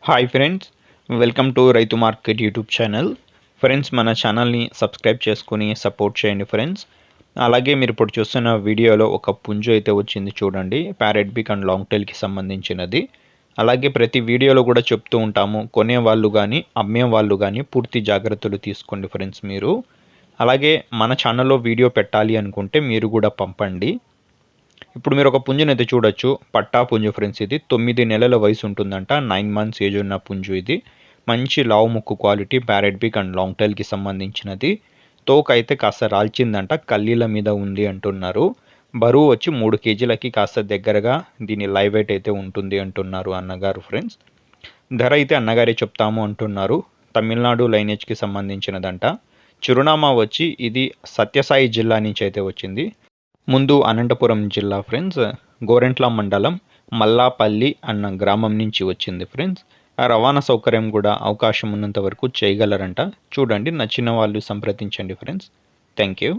Hi friends, welcome to రైతు market YouTube channel. Friends, మన ఛానల్ని సబ్స్క్రైబ్ చేసుకుని సపోర్ట్ చేయండి ఫ్రెండ్స్. అలాగే మీరు ఇప్పుడు చూస్తున్న వీడియోలో ఒక పుంజు అయితే వచ్చింది చూడండి, ప్యారెట్ బిక్ అండ్ లాంగ్ టైల్కి సంబంధించినది. అలాగే ప్రతి వీడియోలో కూడా చెప్తూ ఉంటాము, కొనేవాళ్ళు కానీ అమ్మే వాళ్ళు కానీ పూర్తి జాగ్రత్తలు తీసుకోండి ఫ్రెండ్స్ మీరు. అలాగే మన ఛానల్లో వీడియో పెట్టాలి అనుకుంటే మీరు కూడా పంపండి. ఇప్పుడు మీరు ఒక పుంజునైతే చూడొచ్చు, పట్టా పుంజు ఫ్రెండ్స్. ఇది 9 నెలల వయసు ఉంటుందంట, 9 మంత్స్ ఏజ్ ఉన్న పుంజు ఇది. మంచి లావు ముక్కు క్వాలిటీ, ప్యారెట్ బిక్ అండ్ లాంగ్ టైల్కి సంబంధించినది. తోక అయితే కాస్త రాల్చిందంట, కల్లీల మీద ఉంది అంటున్నారు. బరువు వచ్చి 3 కేజీలకి కాస్త దగ్గరగా దీని లైవ్ వెయిట్ అయితే ఉంటుంది అంటున్నారు అన్నగారు ఫ్రెండ్స్. ధర అయితే అన్నగారే చెప్తాము అంటున్నారు. తమిళనాడు లైనేజ్కి సంబంధించినదంట. చిరునామా వచ్చి ఇది సత్యసాయి జిల్లా నుంచి అయితే వచ్చింది. ముందు అనంతపురం జిల్లా ఫ్రెండ్స్, గోరెంట్ల మండలం మల్లాపల్లి అన్న గ్రామం నుంచి వచ్చింది ఫ్రెండ్స్. ఆ రవాణా సౌకర్యం కూడా అవకాశం ఉన్నంత వరకు చేయగలరంట. చూడండి, నచ్చిన వాళ్ళు సంప్రదించండి ఫ్రెండ్స్. Thank you.